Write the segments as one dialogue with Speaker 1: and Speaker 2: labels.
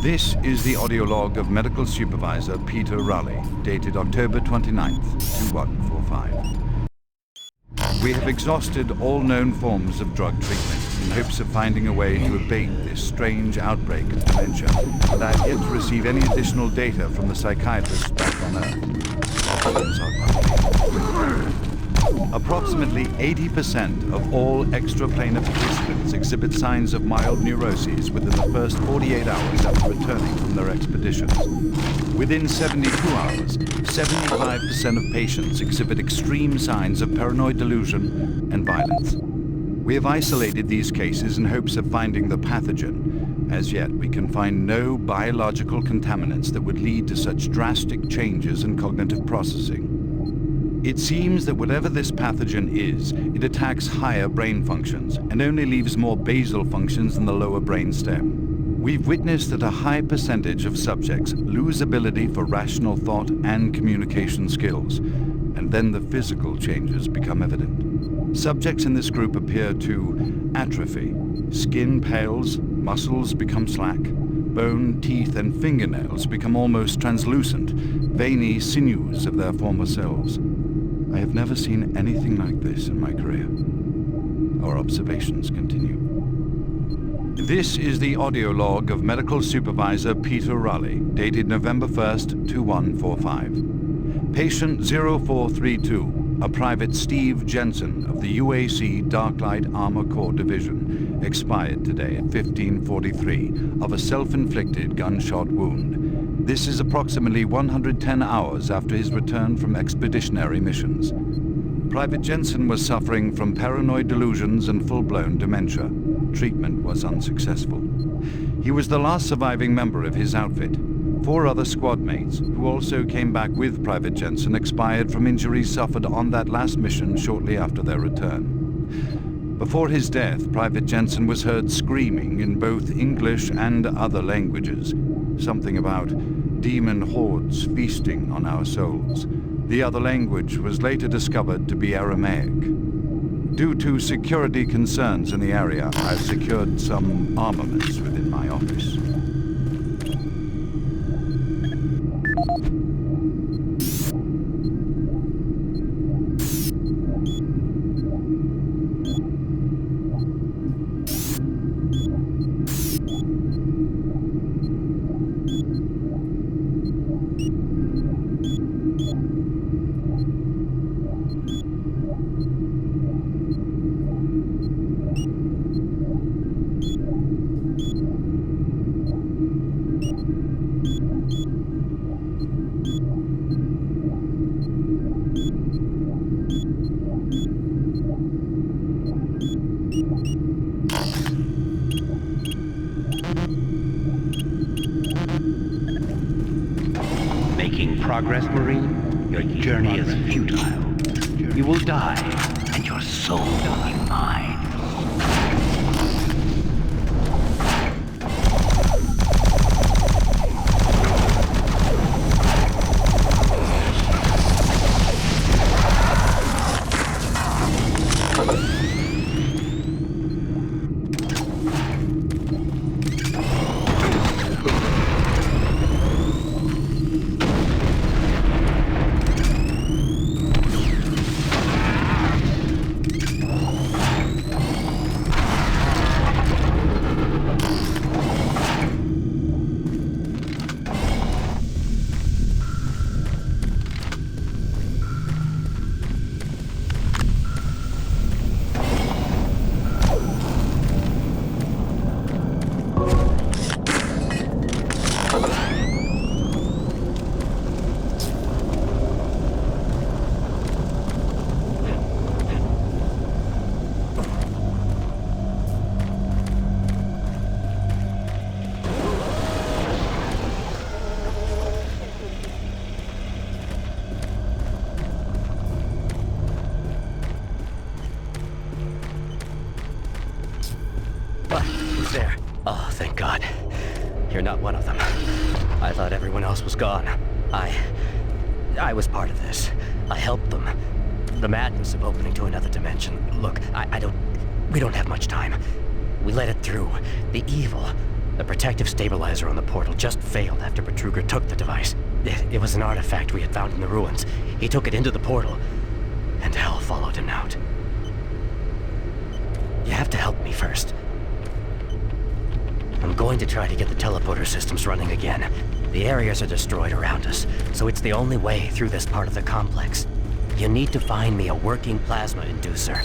Speaker 1: This is the audio log of Medical Supervisor Peter Raleigh, dated October 29th, 2145. We have exhausted all known forms of drug treatment in hopes of finding a way to abate this strange outbreak of dementia, but I have yet to receive any additional data from the psychiatrists back on Earth. Options are clear. Approximately 80% of all extraplanar participants exhibit signs of mild neuroses within the first 48 hours after returning from their expeditions. Within 72 hours, 75% of patients exhibit extreme signs of paranoid delusion and violence. We have isolated these cases in hopes of finding the pathogen. As yet, we can find no biological contaminants that would lead to such drastic changes in cognitive processing. It seems that whatever this pathogen is, it attacks higher brain functions and only leaves more basal functions in the lower brain stem. We've witnessed that a high percentage of subjects lose ability for rational thought and communication skills, and then the physical changes become evident. Subjects in this group appear to atrophy. Skin pales, muscles become slack, bone, teeth, and fingernails become almost translucent, veiny sinews of their former selves. I have never seen anything like this in my career. Our observations continue. This is the audio log of Medical Supervisor Peter Raleigh, dated November 1st, 2145. Patient 0432. A Private Steve Jensen of the UAC Dark Light Armor Corps Division expired today at 15:43 of a self-inflicted gunshot wound. This is approximately 110 hours after his return from expeditionary missions. Private Jensen was suffering from paranoid delusions and full-blown dementia. Treatment was unsuccessful. He was the last surviving member of his outfit. 4 other squad mates, who also came back with Private Jensen, expired from injuries suffered on that last mission shortly after their return. Before his death, Private Jensen was heard screaming in both English and other languages, something about demon hordes feasting on our souls. The other language was later discovered to be Aramaic. Due to security concerns in the area, I've secured some armaments within my office.
Speaker 2: Making progress, Marine? Your journey is futile. You will die, and your soul will be mine.
Speaker 3: There. Oh, thank God. You're not one of them. I thought everyone else was gone. I was part of this. I helped them. The madness of opening to another dimension. Look, we don't have much time. We let it through. The evil, the protective stabilizer on the portal just failed after Betruger took the device. It was an artifact we had found in the ruins. He took it into the portal, and hell followed him out. You have to help me first. I'm going to try to get the teleporter systems running again. The areas are destroyed around us, so it's the only way through this part of the complex. You need to find me a working plasma inducer.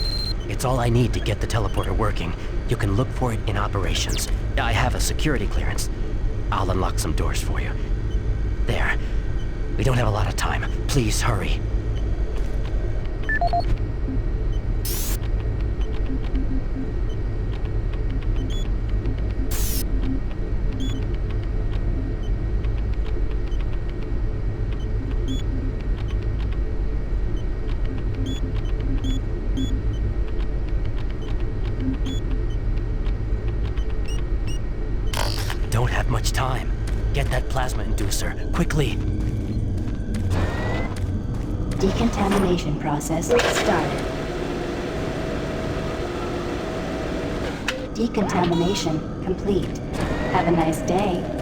Speaker 3: It's all I need to get the teleporter working. You can look for it in operations. I have a security clearance. I'll unlock some doors for you. There. We don't have a lot of time. Please hurry. plasma inducer, quickly!
Speaker 4: Decontamination process started. Decontamination complete. Have a nice day.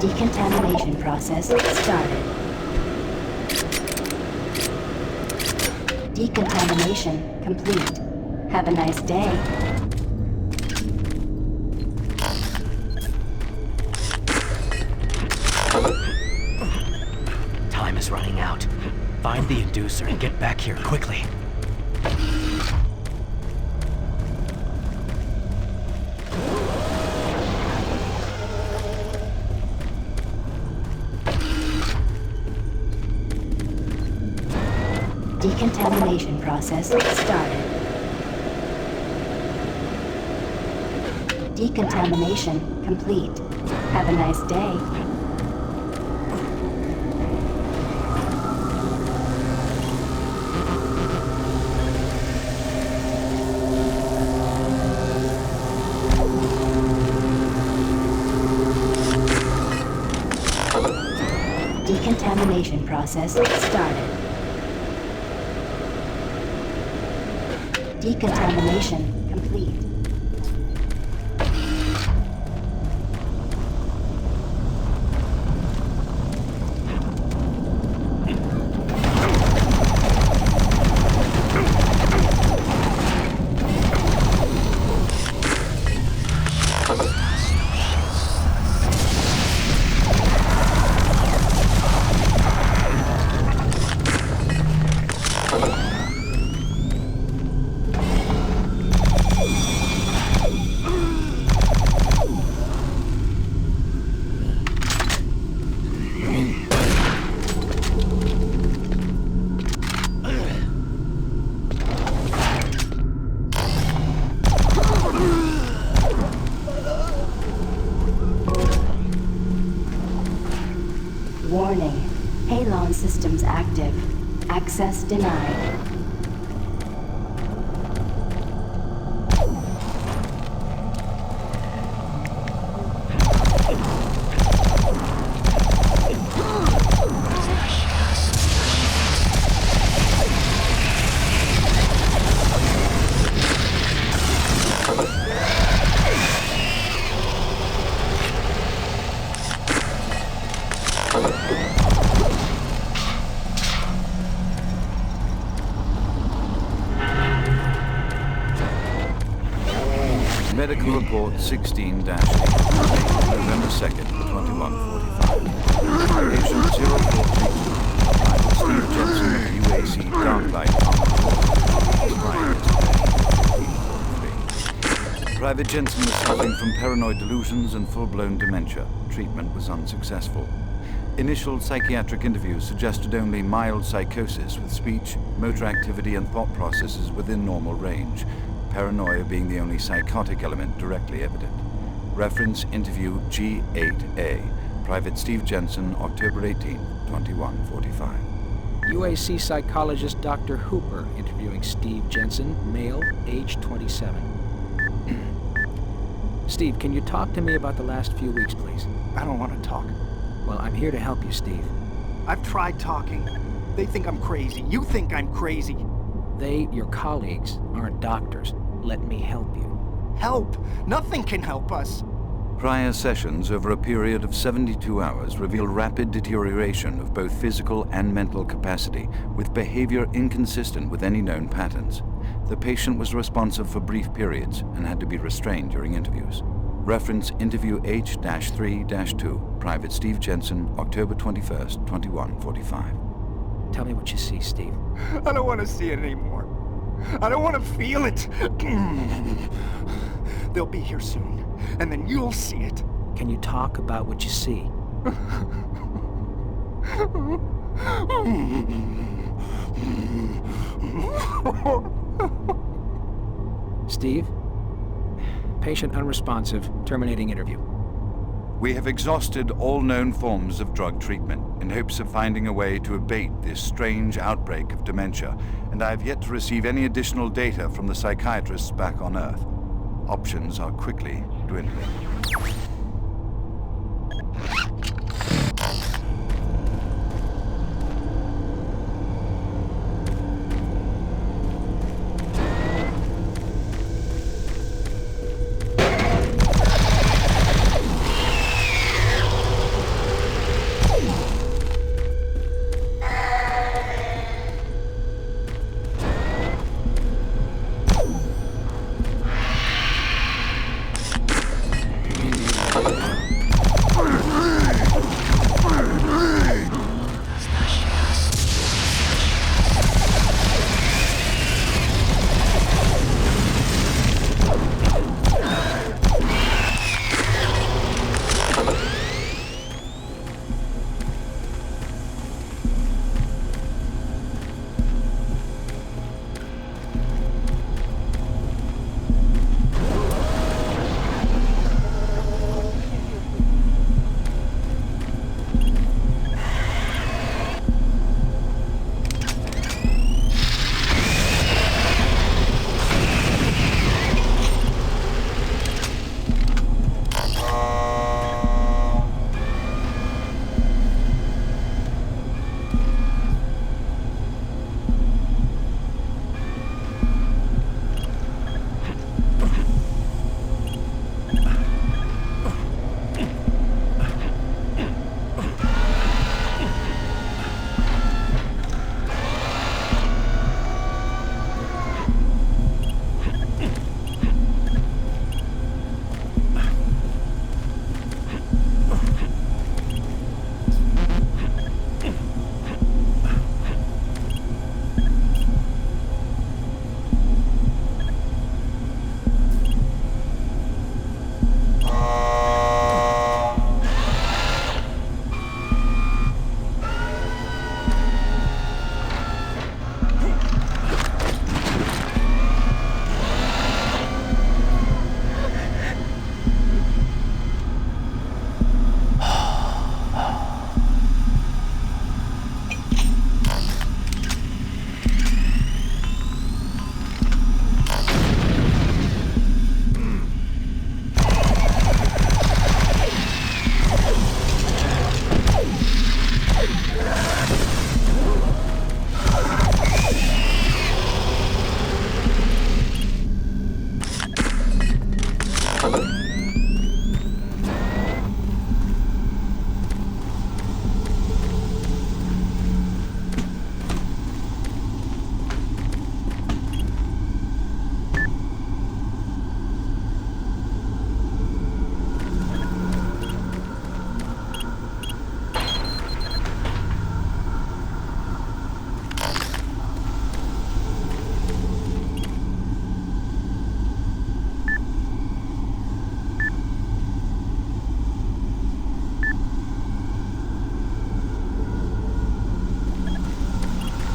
Speaker 4: Decontamination process started. Decontamination complete. Have a nice day.
Speaker 3: Time is running out. Find the inducer and get back here quickly.
Speaker 4: Decontamination process started. Decontamination complete. Have a nice day. Decontamination process started. Decontamination complete. Warning. Halon systems active. Access denied.
Speaker 1: Medical report 16-8, November 2nd, 2145. Patient 0432, Private Steve Jensen of UAC Darklight Armored. Private Jensen was suffering from paranoid delusions and full-blown dementia. Treatment was unsuccessful. Initial psychiatric interviews suggested only mild psychosis with speech, motor activity, and thought processes within normal range. Paranoia being the only psychotic element directly evident. Reference interview G8A. Private Steve Jensen, October 18, 2145.
Speaker 5: UAC psychologist Dr. Hooper interviewing Steve Jensen, male, age 27. Steve, can you talk to me about the last few weeks, please?
Speaker 6: I don't want to talk.
Speaker 5: Well, I'm here to help you, Steve.
Speaker 6: I've tried talking. They think I'm crazy. You think I'm crazy.
Speaker 5: They, your colleagues, aren't doctors. Let me help you.
Speaker 6: Help! Nothing can help us.
Speaker 1: Prior sessions over a period of 72 hours reveal rapid deterioration of both physical and mental capacity, with behavior inconsistent with any known patterns. The patient was responsive for brief periods and had to be restrained during interviews. Reference interview H-3-2, Private Steve Jensen, October 21st, 2145.
Speaker 5: Tell me what you see, Steve.
Speaker 6: I don't want to see it anymore. I don't want to feel it. They'll be here soon, and then you'll see it.
Speaker 5: Can you talk about what you see? Steve? Patient unresponsive. Terminating interview.
Speaker 1: We have exhausted all known forms of drug treatment in hopes of finding a way to abate this strange outbreak of dementia, and I have yet to receive any additional data from the psychiatrists back on Earth. Options are quickly dwindling.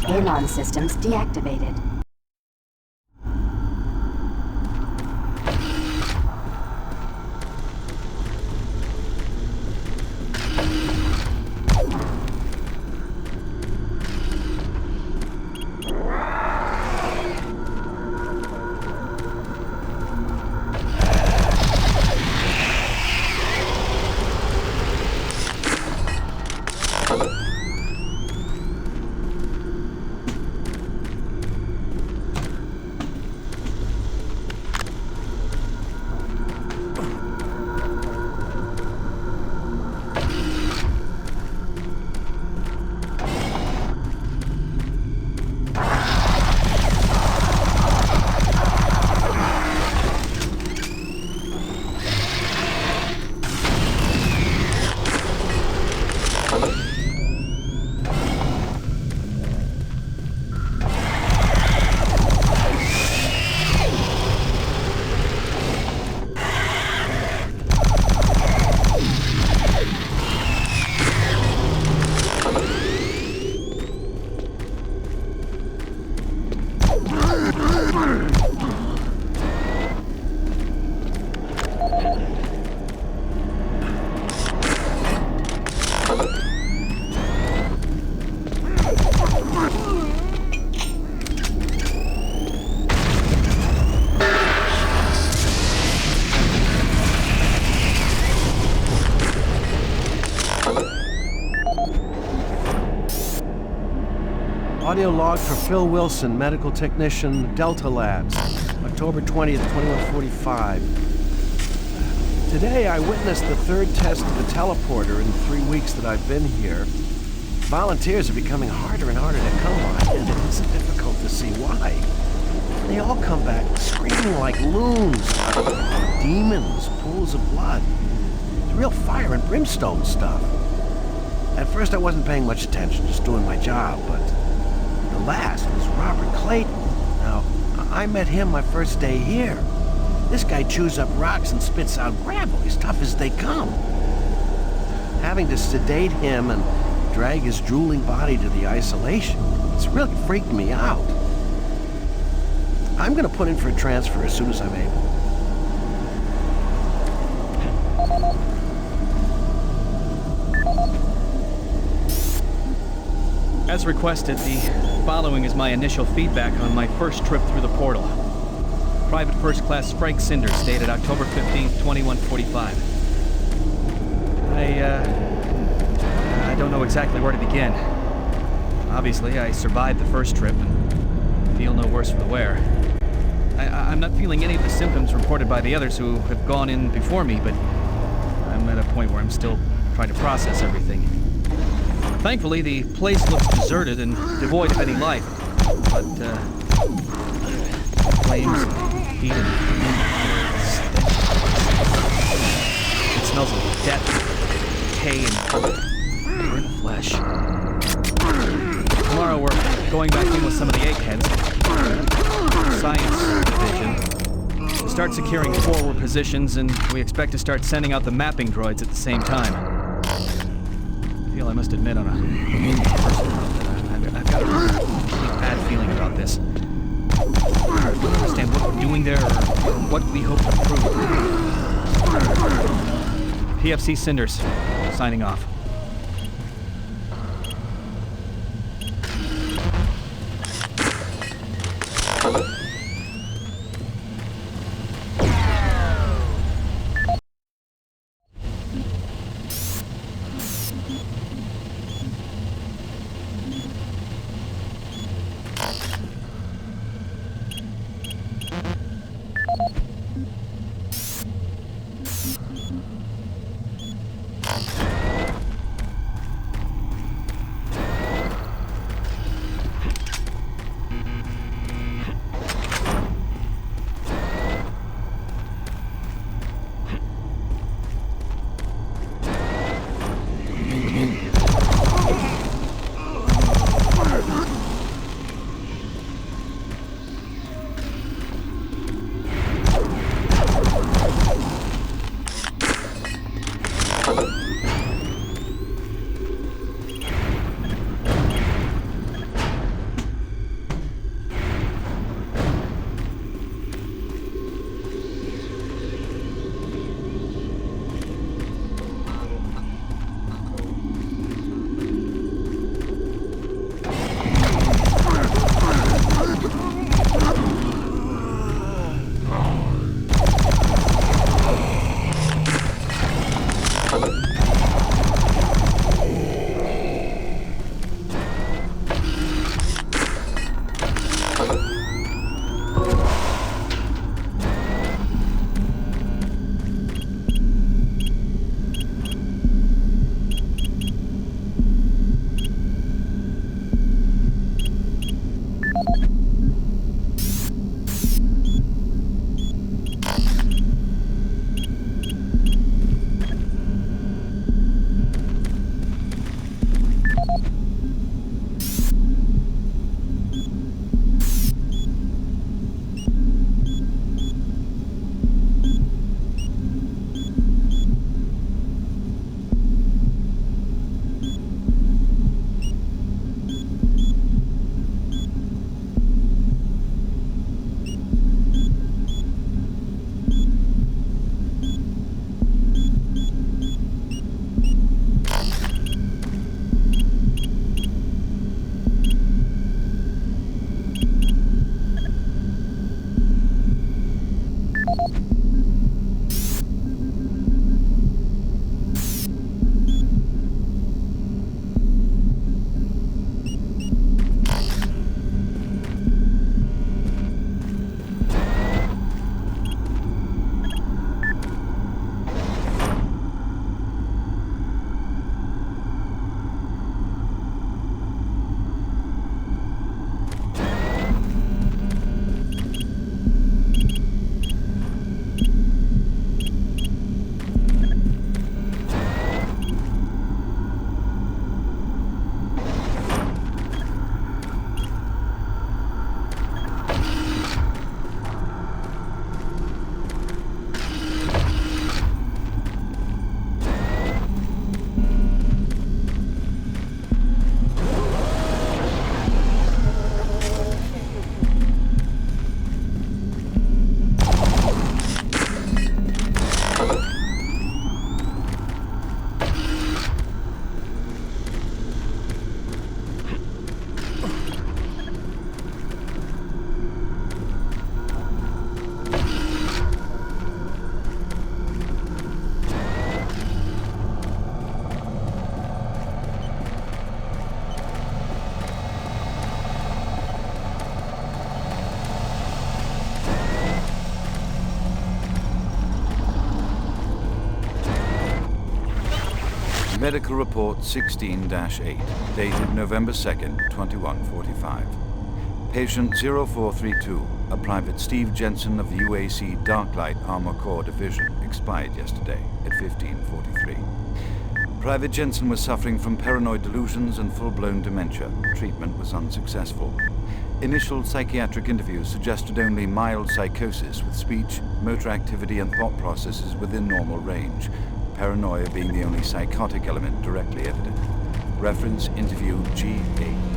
Speaker 4: Alarm systems deactivated.
Speaker 7: Audio log for Phil Wilson, medical technician, Delta Labs, October 20th, 2145. Today, I witnessed the third test of the teleporter in the 3 weeks that I've been here. Volunteers are becoming harder and harder to come by, and it isn't difficult to see why. They all come back screaming like loons, demons, pools of blood. It's real fire and brimstone stuff. At first, I wasn't paying much attention, just doing my job, but the last was Robert Clayton. Now, I met him my first day here. This guy chews up rocks and spits out gravel, as tough as they come. Having to sedate him and drag his drooling body to the isolation, it's really freaked me out. I'm gonna put in for a transfer as soon as I'm able.
Speaker 8: As requested, the following is my initial feedback on my first trip through the portal. Private First Class Frank Cinders, dated October 15th, 2145. I don't know exactly where to begin. Obviously, I survived the first trip and feel no worse for the wear. I'm not feeling any of the symptoms reported by the others who have gone in before me, but I'm at a point where I'm still trying to process everything. Thankfully, the place looks deserted and devoid of any life, but flames, heat, and it smells of death, decay, and burnt flesh. Tomorrow we're going back in with some of the eggheads. Science division. To start securing forward positions, and we expect to start sending out the mapping droids at the same time. I must admit on a personal note that I've got a really bad feeling about this. I don't understand what we're doing there or what we hope to prove. PFC Cinders, signing off.
Speaker 1: Medical Report 16-8, dated November 2nd, 2145. Patient 0432, a Private Steve Jensen of the UAC Darklight Armor Corps Division, expired yesterday at 1543. Private Jensen was suffering from paranoid delusions and full-blown dementia. Treatment was unsuccessful. Initial psychiatric interviews suggested only mild psychosis with speech, motor activity, and thought processes within normal range, paranoia being the only psychotic element directly evident. Reference interview G8.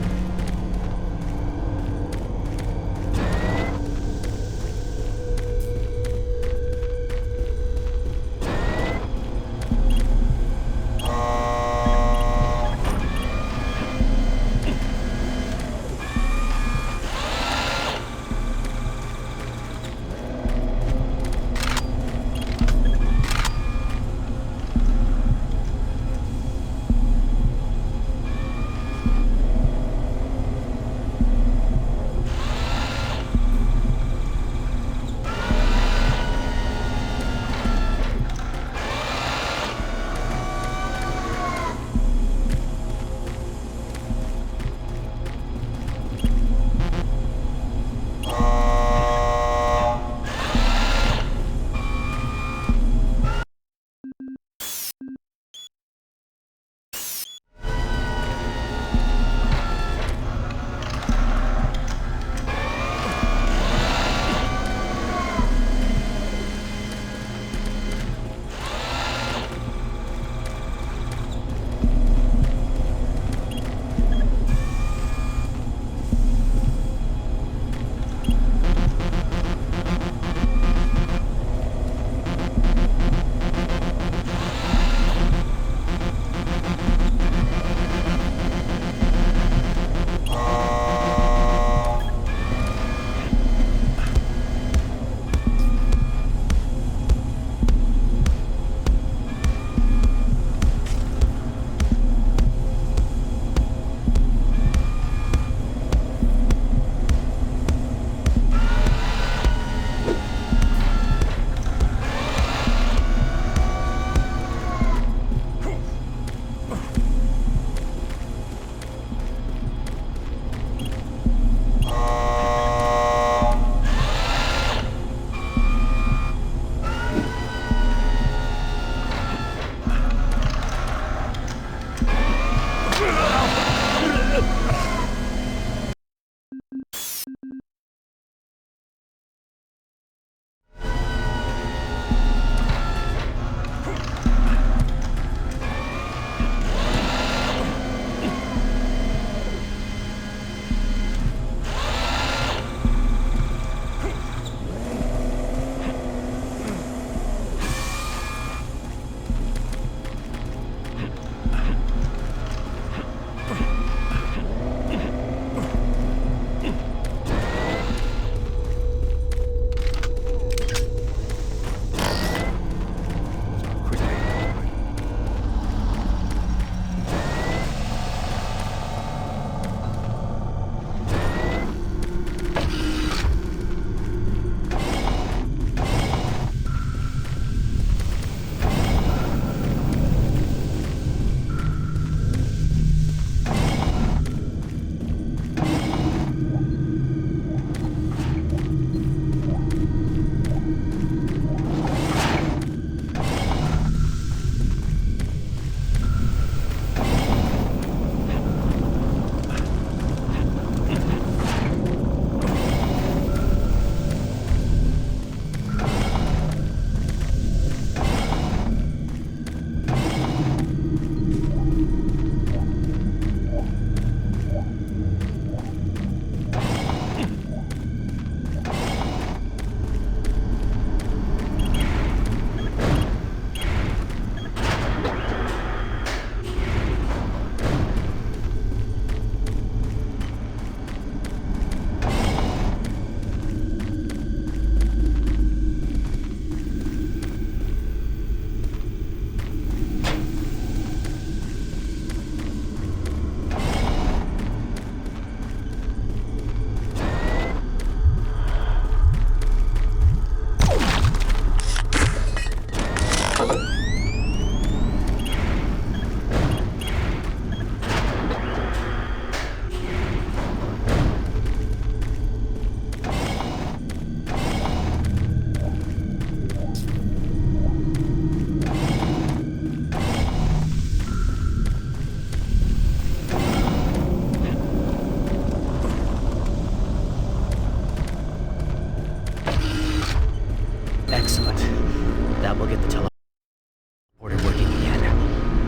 Speaker 3: That will get the teleporter working again.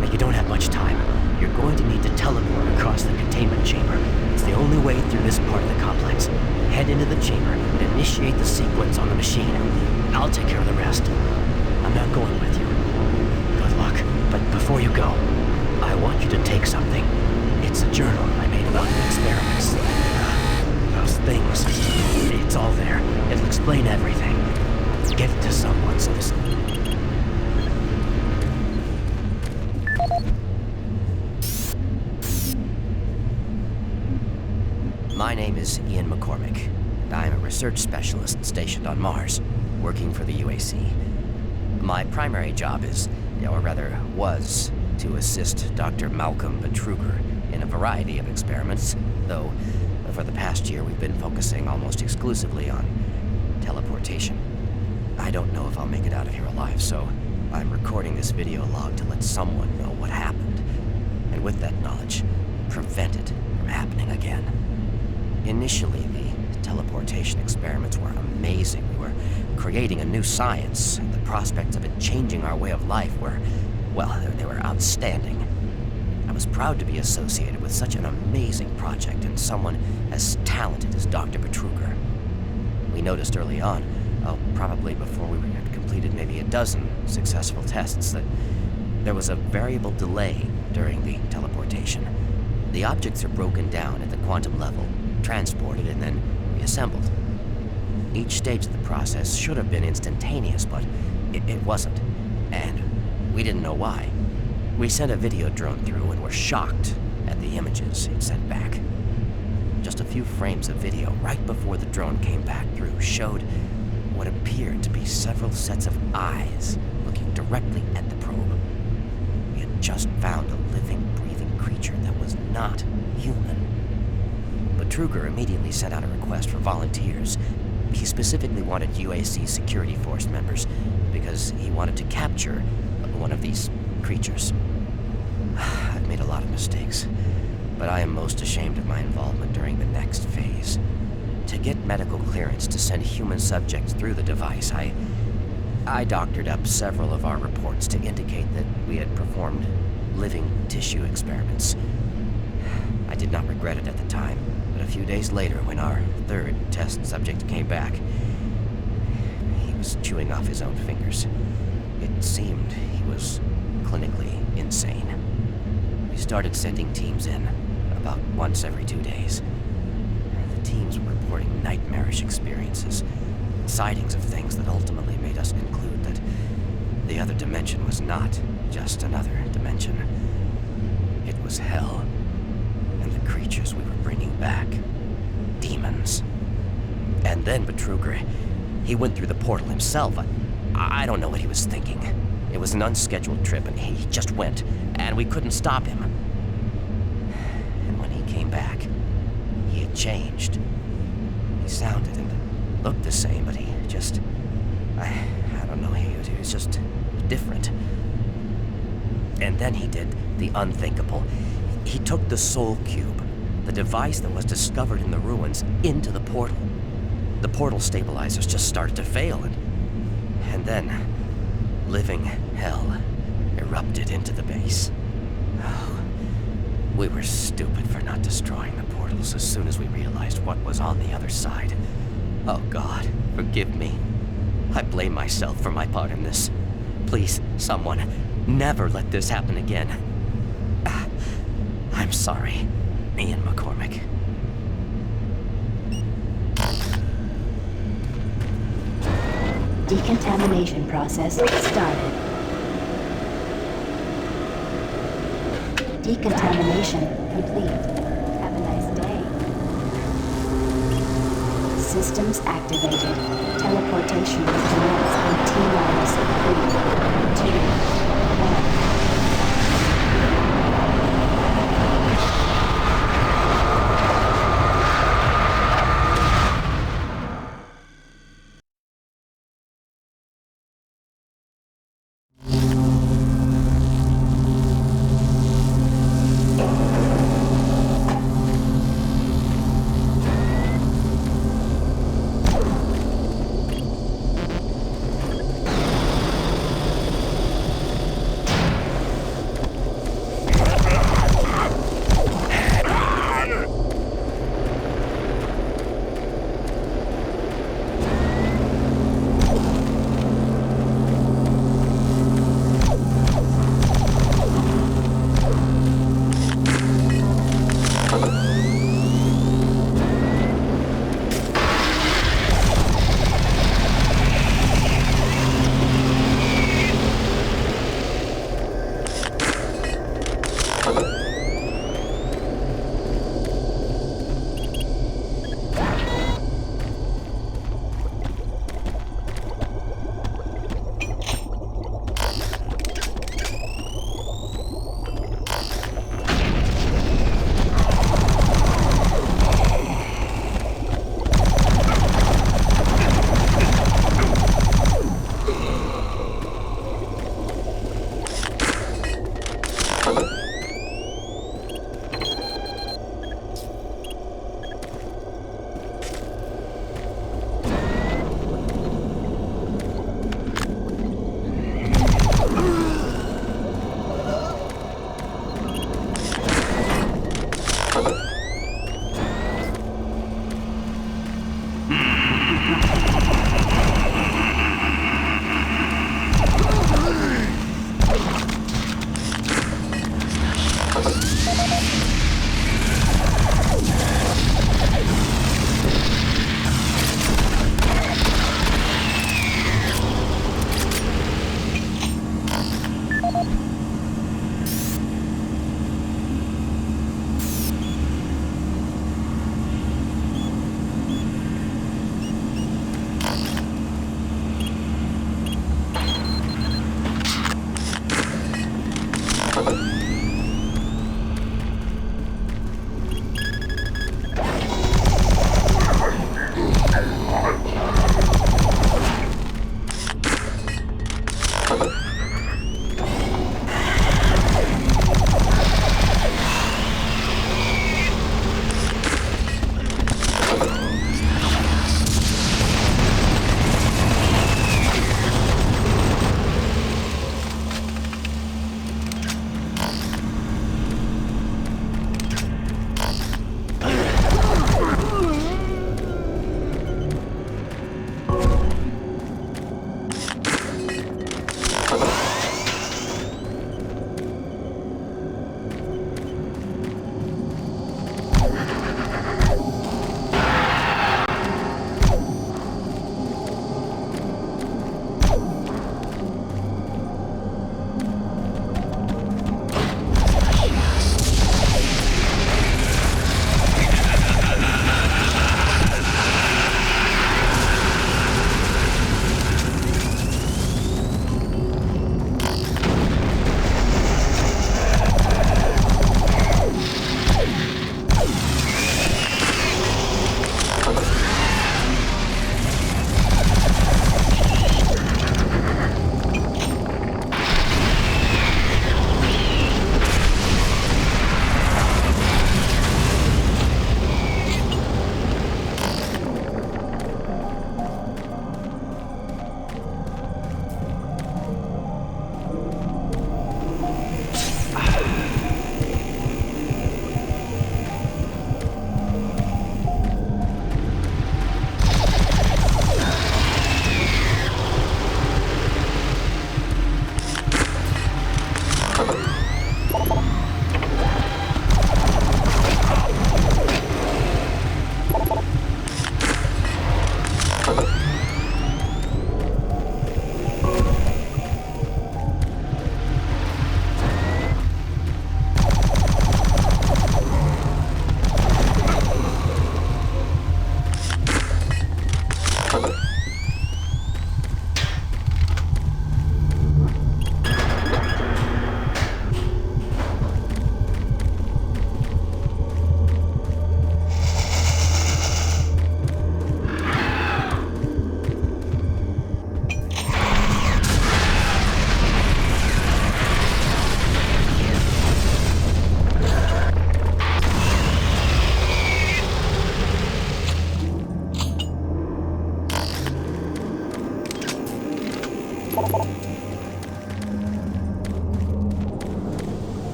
Speaker 3: Now, you don't have much time. You're going to need to teleport across the containment chamber. It's the only way through this part of the complex. Head into the chamber and initiate the sequence on the machine. I'll take care of the rest. I'm not going with you. Good luck. But before you go, I want you to take something. It's a journal I made about the experiments. Those things. It's all there. It'll explain everything. Give it to someone so this... My name is Ian McCormick, and I'm a research specialist stationed on Mars, working for the UAC. My primary job is, or rather was, to assist Dr. Malcolm Betruger in a variety of experiments, though for the past year we've been focusing almost exclusively on teleportation. I don't know if I'll make it out of here alive, so I'm recording this video log to let someone know what happened, and with that knowledge, prevent it from happening again. Initially, the teleportation experiments were amazing. We were creating a new science, and the prospects of it changing our way of life were, well, they were outstanding. I was proud to be associated with such an amazing project and someone as talented as Dr. Betruger. We noticed early on, probably before we had completed maybe a dozen successful tests, that there was a variable delay during the teleportation. The objects are broken down at the quantum level, transported, and then reassembled. Each stage of the process should have been instantaneous, but it wasn't, and we didn't know why. We sent a video drone through and were shocked at the images it sent back. Just a few frames of video right before the drone came back through showed what appeared to be several sets of eyes looking directly at the probe. We had just found a living, breathing creature that was not human. Betruger immediately sent out a request for volunteers. He specifically wanted UAC security force members because he wanted to capture one of these creatures. I've made a lot of mistakes, but I am most ashamed of my involvement during the next phase. To get medical clearance to send human subjects through the device, I doctored up several of our reports to indicate that we had performed living tissue experiments. I did not regret it at the time, but a few days later, when our third test subject came back, he was chewing off his own fingers. It seemed he was clinically insane. We started sending teams in, about once every 2 days. The teams were reporting nightmarish experiences, sightings of things that ultimately made us conclude that the other dimension was not just another dimension. It was hell, and the creatures we were bringing back, demons. And then Betruger, he went through the portal himself. I don't know what he was thinking. It was an unscheduled trip, and he just went, and we couldn't stop him. And when he came back, he had changed. He sounded and looked the same, but he just... I don't know, he was just different. And then he did the unthinkable. He took the Soul Cube, the device that was discovered in the ruins, into the portal. The portal stabilizers just started to fail, and then living hell erupted into the base. Oh, we were stupid for not destroying the portals as soon as we realized what was on the other side. Oh God, forgive me. I blame myself for my part in this. Please, someone, never let this happen again. I'm sorry, Ian McCormick.
Speaker 4: Decontamination process started. Decontamination complete. Have a nice day. Systems activated. Teleportation will commence in T-minus 3, 2, 1.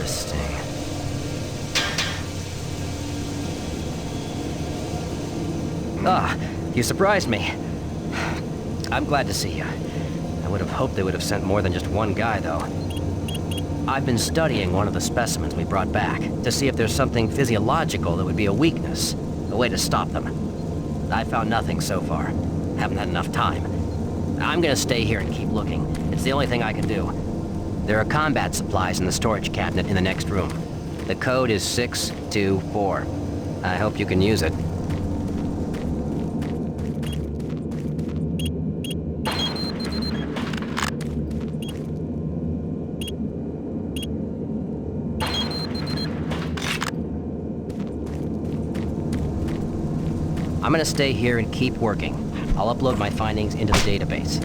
Speaker 3: Interesting. Ah, you surprised me. I'm glad to see you. I would have hoped they would have sent more than just one guy, though. I've been studying one of the specimens we brought back to see if there's something physiological that would be a weakness, a way to stop them. I found nothing so far. Haven't had enough time. I'm gonna stay here and keep looking. It's the only thing I can do. There are combat supplies in the storage cabinet in the next room. The code is 624. I hope you can use it. I'm gonna stay here and keep working. I'll upload my findings into the database.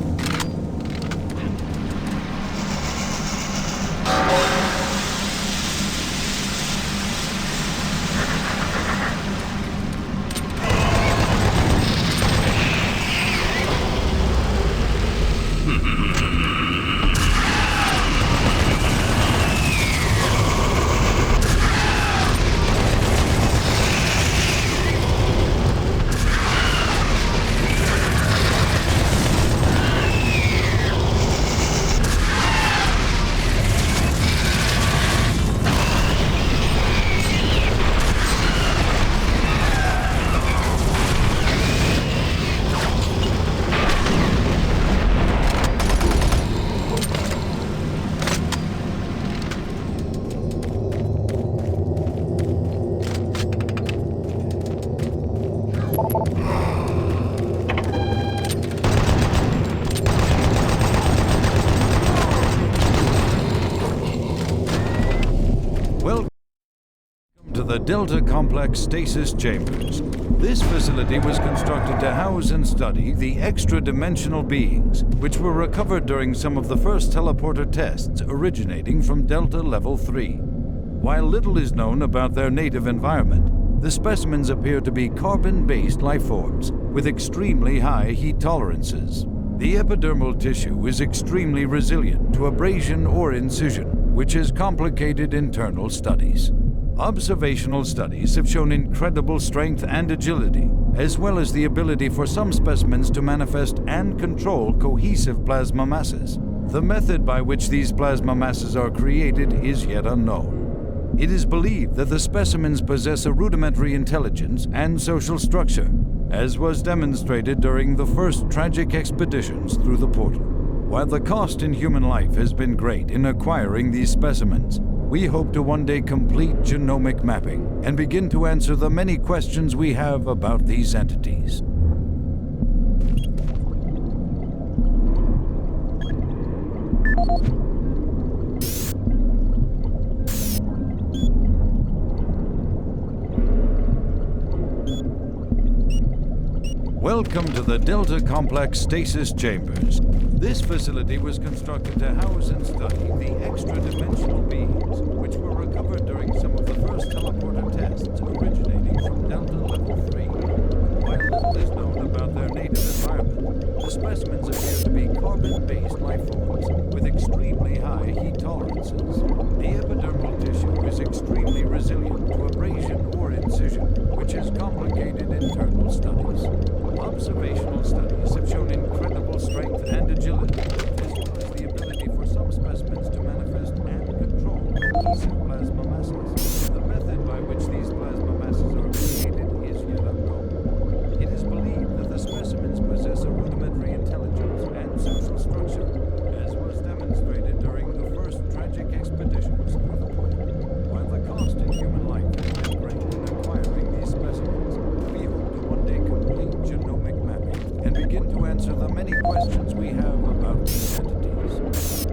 Speaker 1: The Delta Complex Stasis Chambers. This facility was constructed to house and study the extra-dimensional beings, which were recovered during some of the first teleporter tests originating from Delta Level 3. While little is known about their native environment, the specimens appear to be carbon-based lifeforms with extremely high heat tolerances. The epidermal tissue is extremely resilient to abrasion or incision, which has complicated internal studies. Observational studies have shown incredible strength and agility, as well as the ability for some specimens to manifest and control cohesive plasma masses. The method by which these plasma masses are created is yet unknown. It is believed that the specimens possess a rudimentary intelligence and social structure, as was demonstrated during the first tragic expeditions through the portal. While the cost in human life has been great in acquiring these specimens, we hope to one day complete genomic mapping and begin to answer the many questions we have about these entities. Welcome to the Delta Complex Stasis Chambers. This facility was constructed to house and study the extra-dimensional beings, which were recovered during some of the first teleporter tests originating from Delta Level 3. While little is known about their native environment, the specimens appear to be carbon-based lifeforms with extremely high heat tolerances. The epidermal tissue is extremely resilient to abrasion or incision, which has complicated internal studies. Observational studies have shown incredible strength and agility, as well as the ability for some specimens to manifest and control cohesive plasma masses. The method by which these plasma masses are created is yet unknown. It is believed that the specimens possess a rudimentary intelligence and social structure, as was demonstrated during the first tragic expeditions through the portal. While the cost in human life has been great in acquiring these specimens, we hope to one day complete genomic mapping and begin to answer the many questions we have about these entities.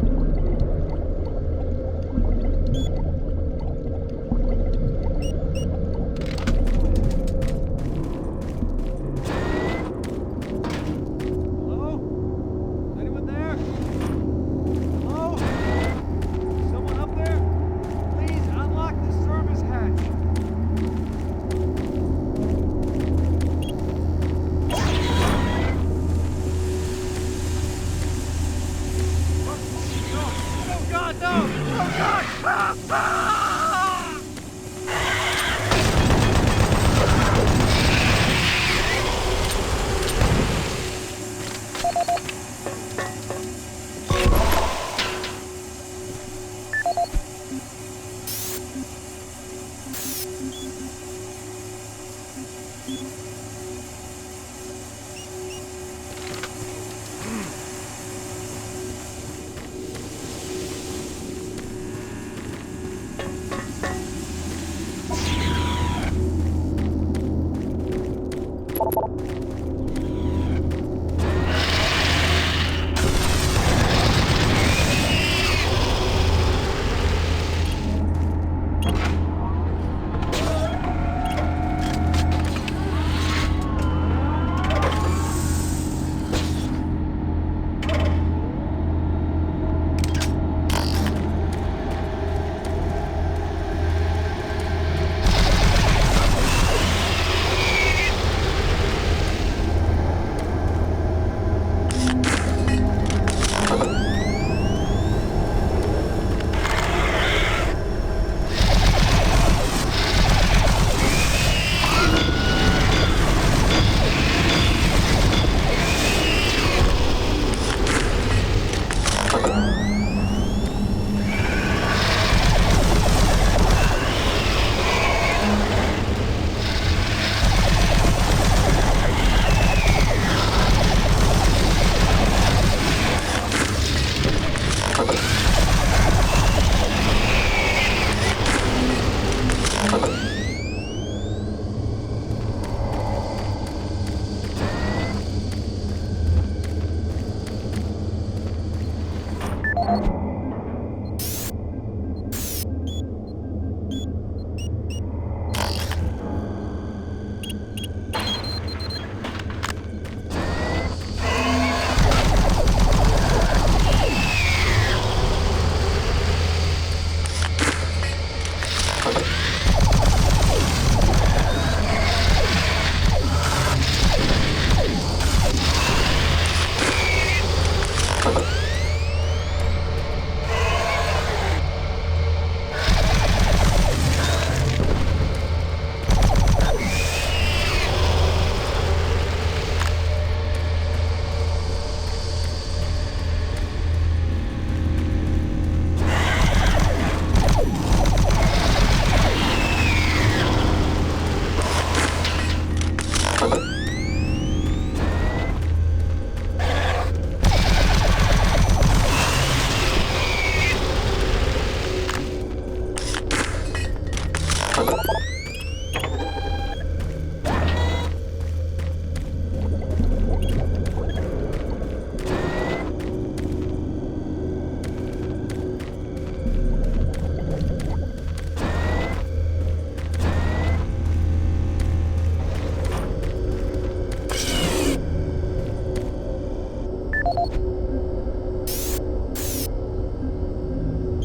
Speaker 9: Hello? Anyone there? Hello? Someone up there? Please unlock the service hatch.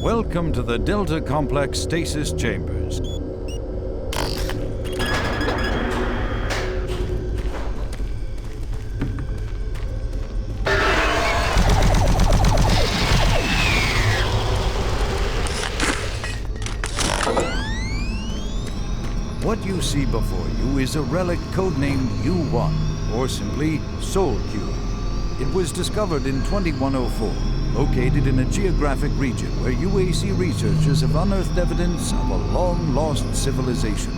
Speaker 1: Welcome to the Delta Complex Stasis Chambers. What you see before you is a relic codenamed U1, or simply Soul Cube. It was discovered in 2104. Located in a geographic region where UAC researchers have unearthed evidence of a long-lost civilization.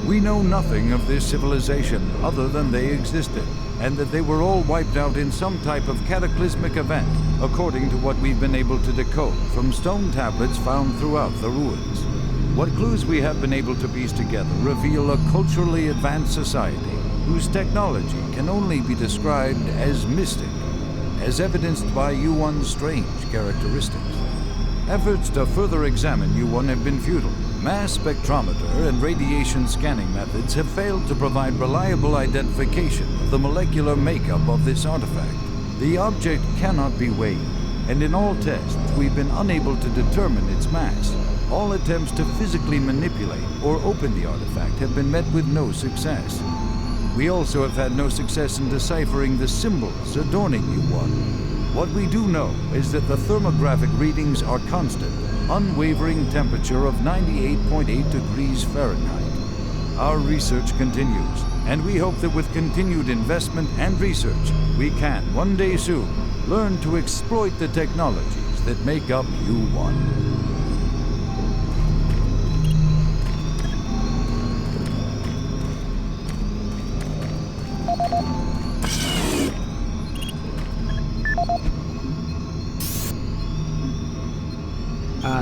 Speaker 1: We know nothing of this civilization other than they existed, and that they were all wiped out in some type of cataclysmic event, according to what we've been able to decode from stone tablets found throughout the ruins. What clues we have been able to piece together reveal a culturally advanced society whose technology can only be described as mystic, as evidenced by U1's strange characteristics. Efforts to further examine U1 have been futile. Mass spectrometer and radiation scanning methods have failed to provide reliable identification of the molecular makeup of this artifact. The object cannot be weighed, and in all tests, we've been unable to determine its mass. All attempts to physically manipulate or open the artifact have been met with no success. We also have had no success in deciphering the symbols adorning U1. What we do know is that the thermographic readings are constant, unwavering temperature of 98.8 degrees Fahrenheit. Our research continues, and we hope that with continued investment and research, we can, one day soon, learn to exploit the technologies that make up U1.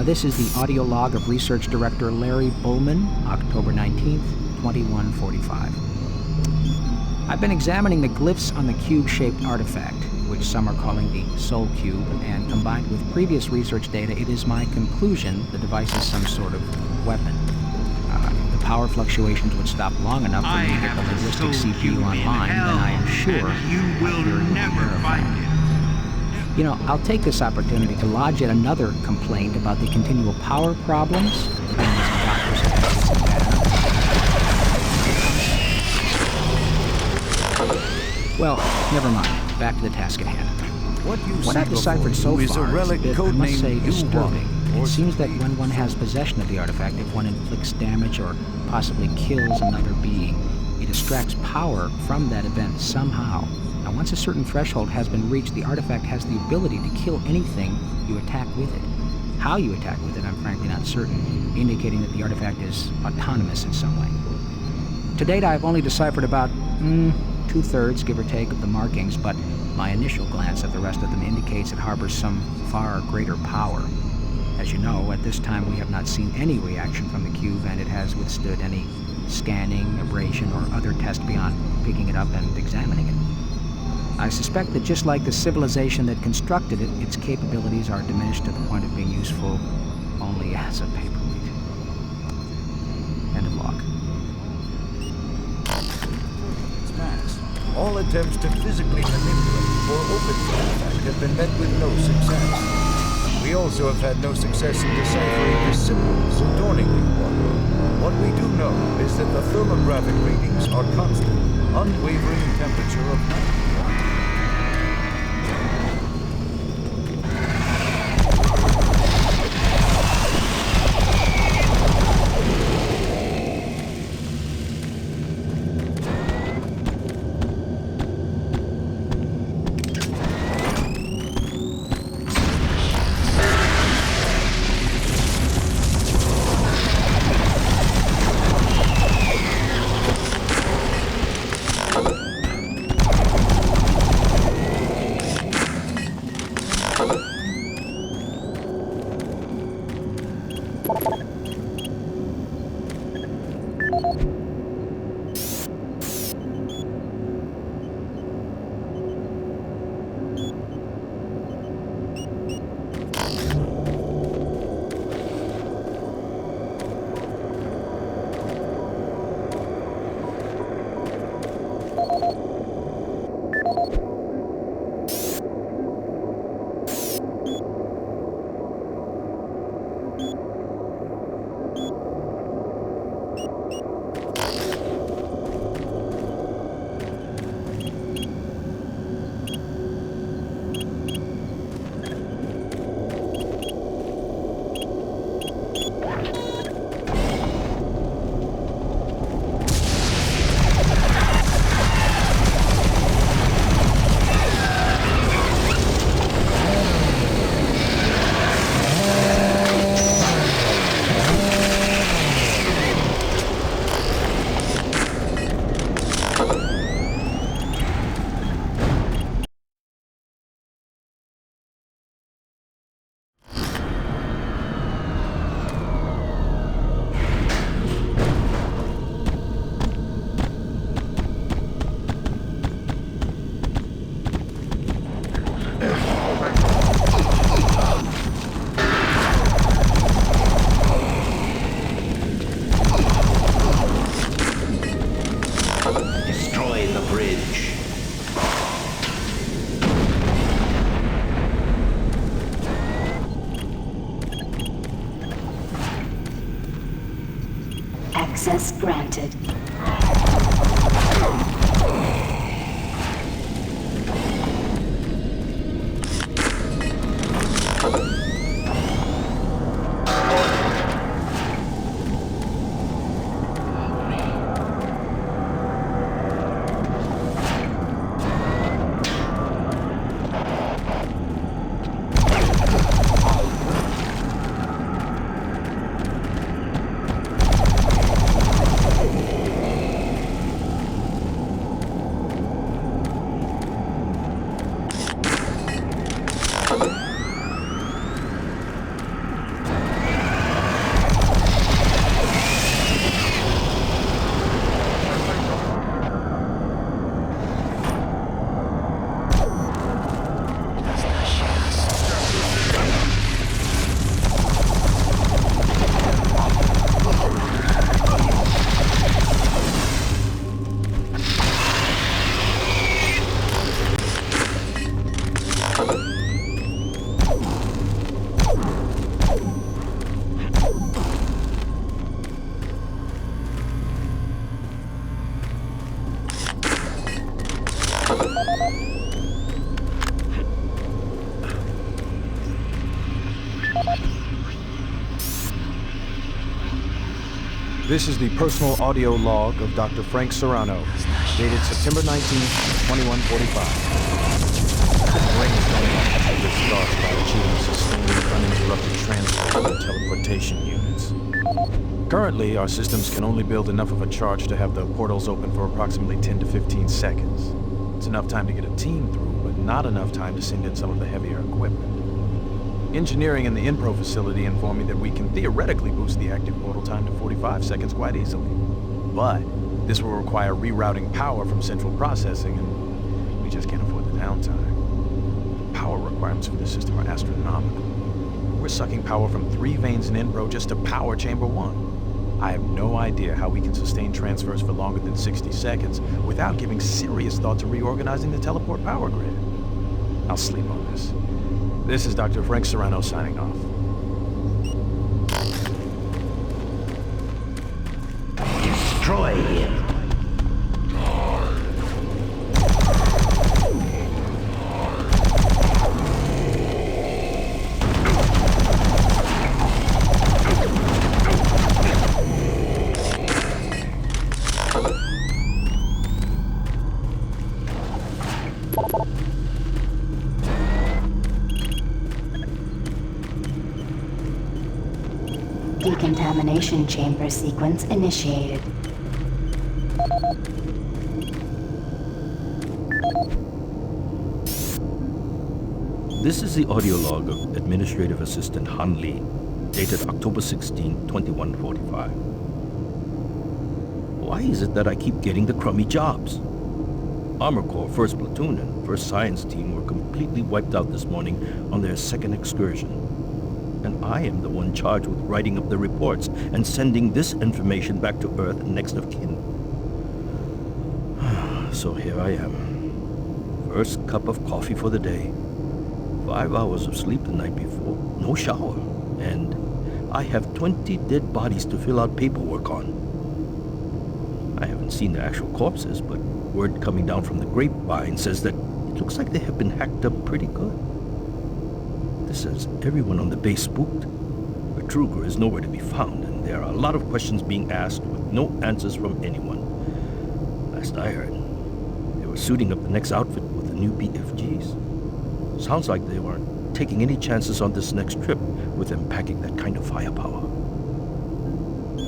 Speaker 5: This is the audio log of Research Director Larry Bowman, October 19th, 2145. I've been examining the glyphs on the cube-shaped artifact, which some are calling the Soul Cube, and combined with previous research data, it is my conclusion the device is some sort of weapon. If the power fluctuations would stop long enough for me to get the linguistic CPU online, then I am sure
Speaker 2: you will never find it.
Speaker 5: You know, I'll take this opportunity to lodge yet another complaint about the continual power problems. Well, never mind. Back to the task at hand. What I've deciphered so far is a bit, I must say, disturbing. It seems that when one has possession of the artifact, if one inflicts damage or possibly kills another being, it extracts power from that event somehow. Now, once a certain threshold has been reached, the artifact has the ability to kill anything you attack with it. How you attack with it, I'm frankly not certain, indicating that the artifact is autonomous in some way. To date, I've only deciphered about 2/3, give or take, of the markings, but my initial glance at the rest of them indicates it harbors some far greater power. As you know, at this time we have not seen any reaction from the cube, and it has withstood any scanning, abrasion, or other test beyond picking it up and examining it. I suspect that just like the civilization that constructed it, its capabilities are diminished to the point of being useful only as a paperweight. End of log.
Speaker 1: Its mass. All attempts to physically manipulate or open the artifact have been met with no success. We also have had no success in deciphering the symbols adorning U1. What we do know is that the thermographic readings are constant, unwavering temperature of 90.
Speaker 2: Destroy the bridge.
Speaker 4: Access granted.
Speaker 10: This is the personal audio log of Dr. Frank Serrano, dated September 19, 2145. Brainstorming this thought by achieving sustained uninterrupted transfer of teleportation units. Currently, our systems can only build enough of a charge to have the portals open for approximately 10 to 15 seconds. It's enough time to get a team through, but not enough time to send in some of the heavier equipment. Engineering in the Inpro facility informed me that we can theoretically boost the active portal time to 45 seconds quite easily. But this will require rerouting power from central processing, and we just can't afford the downtime. The power requirements for this system are astronomical. We're sucking power from 3 veins in Inpro just to power Chamber 1. I have no idea how we can sustain transfers for longer than 60 seconds without giving serious thought to reorganizing the teleport power grid. I'll sleep on this. This is Dr. Frank Serrano signing off.
Speaker 2: Destroy him.
Speaker 4: Decontamination chamber sequence initiated.
Speaker 11: This is the audio log of Administrative Assistant Han Lee, dated October 16, 2145. Why is it that I keep getting the crummy jobs? Armor Corps 1st Platoon and 1st Science Team were completely wiped out this morning on their 2nd excursion. And I am the one charged with writing up the reports and sending this information back to Earth next of kin. So here I am. First cup of coffee for the day. 5 hours of sleep the night before. No shower. And I have 20 dead bodies to fill out paperwork on. I haven't seen the actual corpses, but word coming down from the grapevine says that it looks like they have been hacked up pretty good. This has everyone on the base spooked. But Truger is nowhere to be found, and there are a lot of questions being asked with no answers from anyone. Last I heard, they were suiting up the next outfit with the new BFGs. Sounds like they weren't taking any chances on this next trip with them packing that kind of firepower.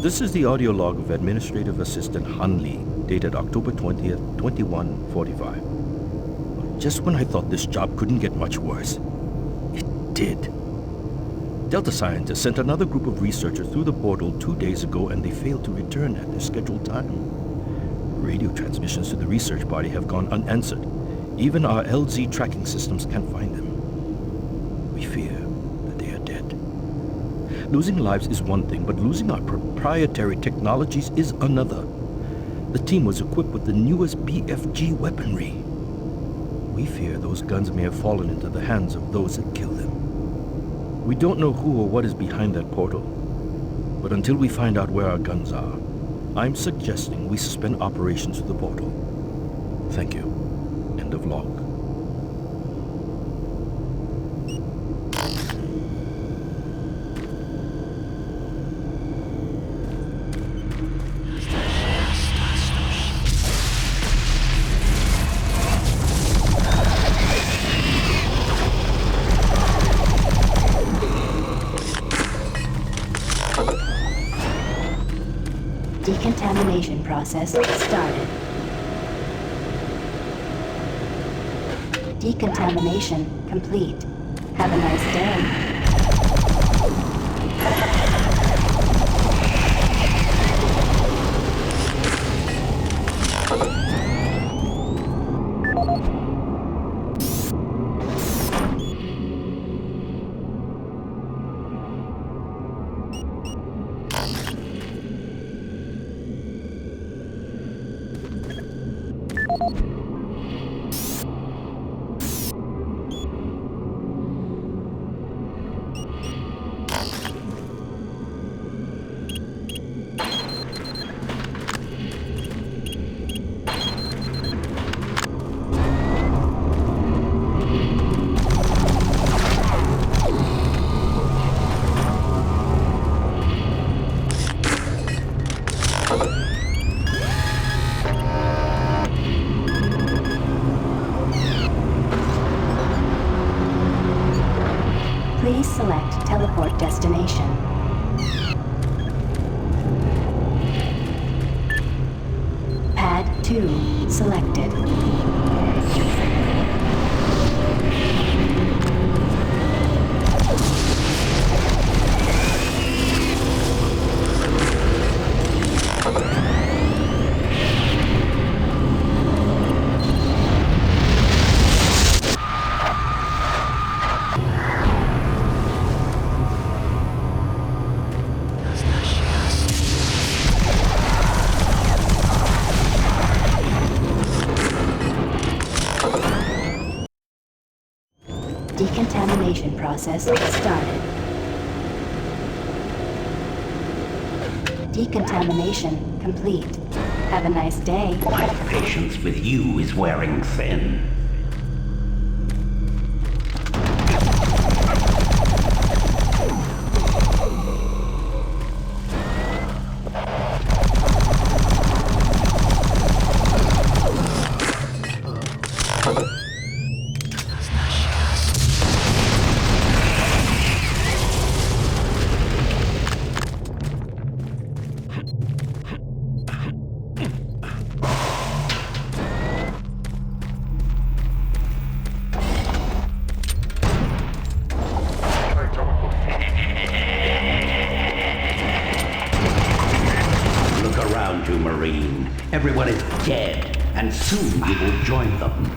Speaker 11: This is the audio log of Administrative Assistant Han Lee, dated October 20th, 2145. Just when I thought this job couldn't get much worse, it did. Delta scientists sent another group of researchers through the portal 2 days ago, and they failed to return at their scheduled time. Radio transmissions to the research party have gone unanswered. Even our LZ tracking systems can't find them. We fear that they are dead. Losing lives is one thing, but losing our proprietary technologies is another. The team was equipped with the newest BFG weaponry. We fear those guns may have fallen into the hands of those that killed them. We don't know who or what is behind that portal, but until we find out where our guns are, I'm suggesting we suspend operations to the portal. Thank you. End of log.
Speaker 4: Decontamination process started. Decontamination complete. Have a nice day. Please select teleport destination. Pad 2 selected. Decontamination process started. Decontamination complete. Have a nice day.
Speaker 2: My patience with you is wearing thin. around you, Marine. Everyone is dead, and soon you will join them.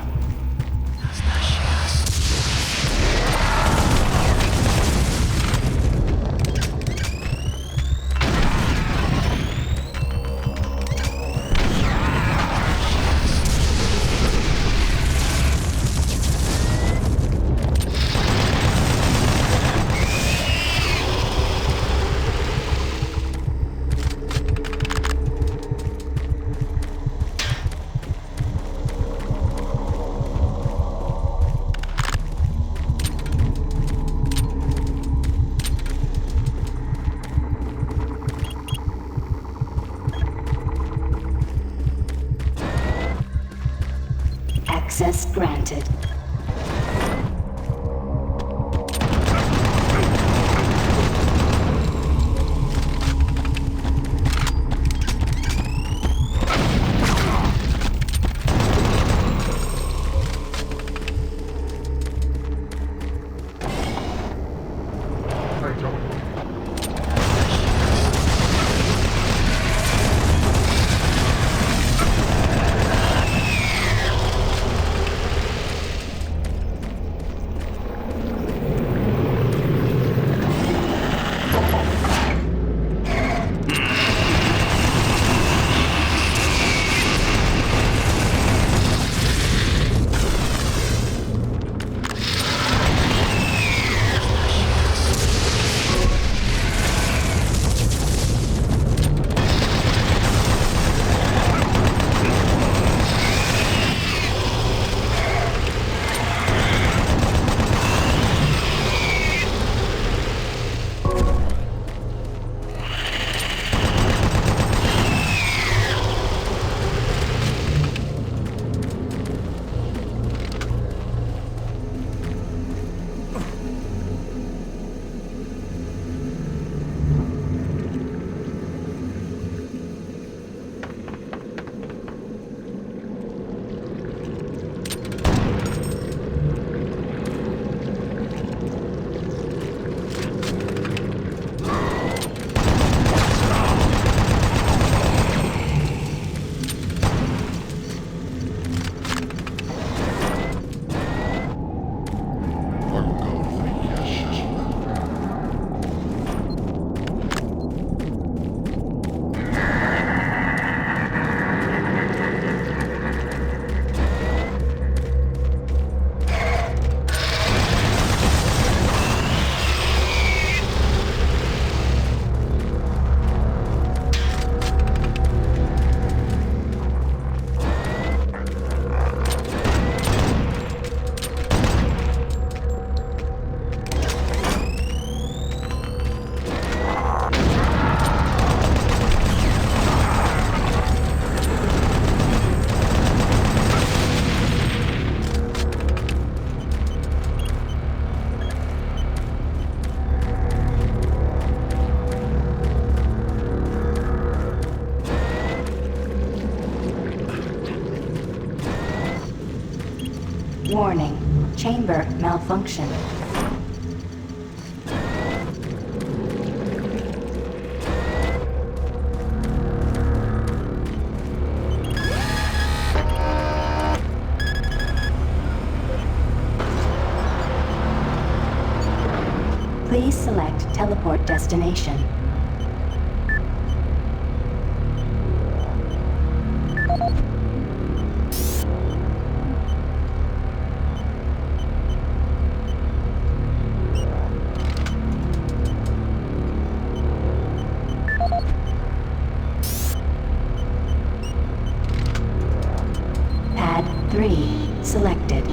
Speaker 4: Access granted. Warning. Chamber malfunction. Please select teleport destination. Pad 3 selected.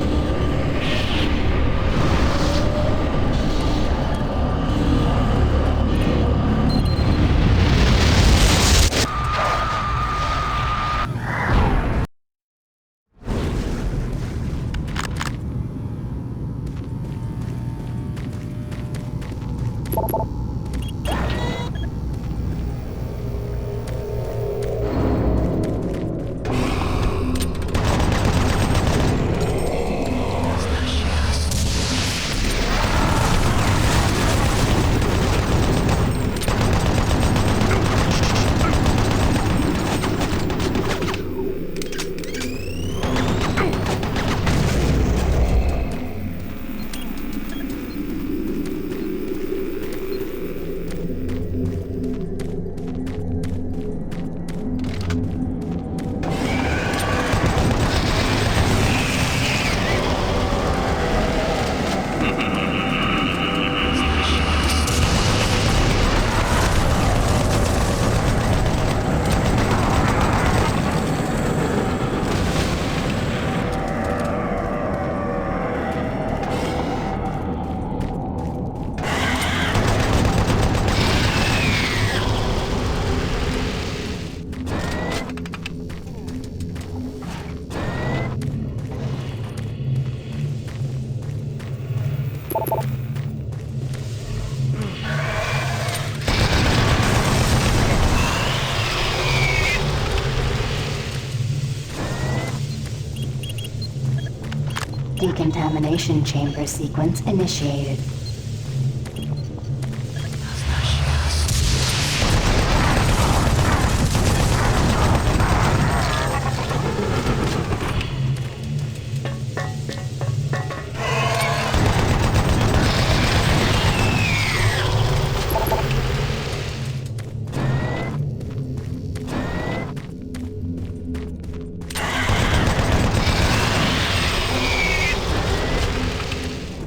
Speaker 4: Decontamination chamber sequence initiated.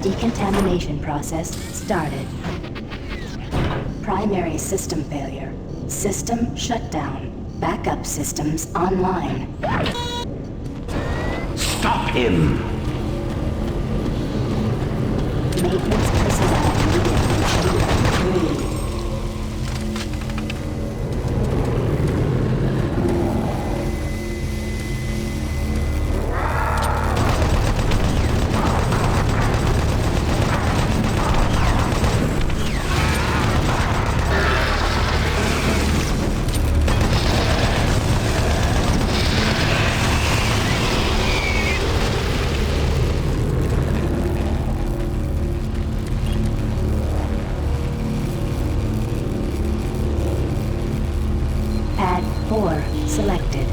Speaker 4: Decontamination process started. Primary system failure. System shutdown. Backup systems online.
Speaker 2: Stop him!
Speaker 4: Maintenance personnel needed in chamber 3. Pad 4 selected.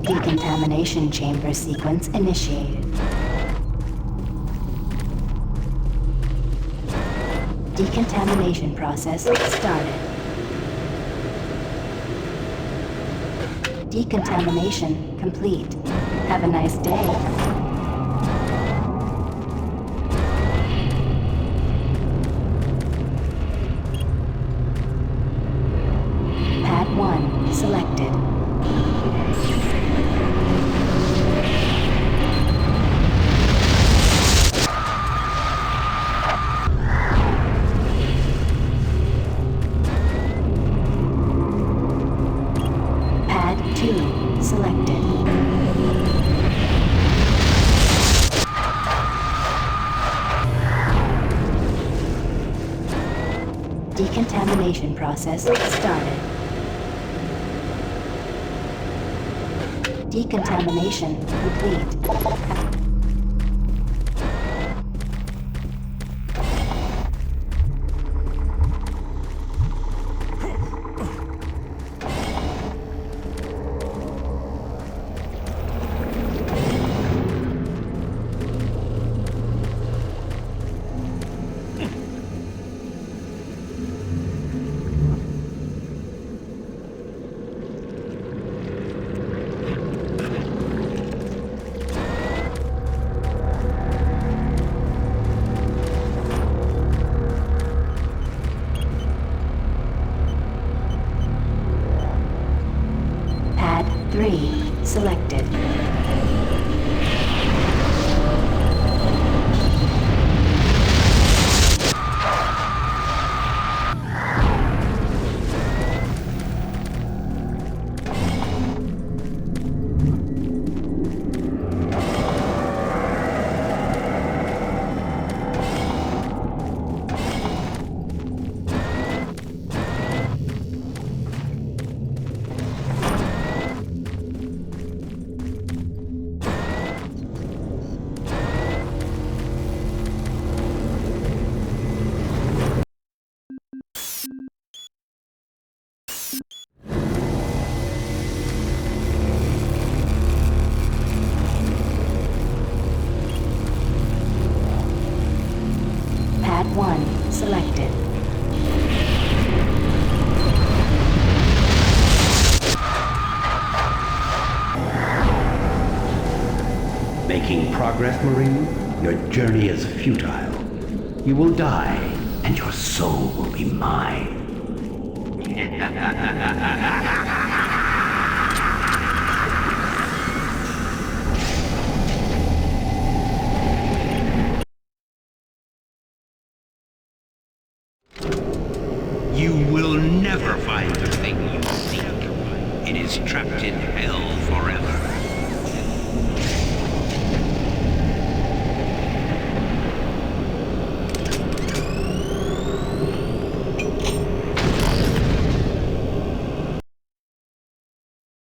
Speaker 4: Decontamination chamber sequence initiated. Decontamination process started. Decontamination complete. Have a nice day. Pad 1 selected. Pad 2 selected. Decontamination process started. Decontamination complete. Pad 3 selected.
Speaker 2: Making progress, Marine? Your journey is futile. You will die, and your soul will be mine. You will never find the thing you seek. It is trapped in hell.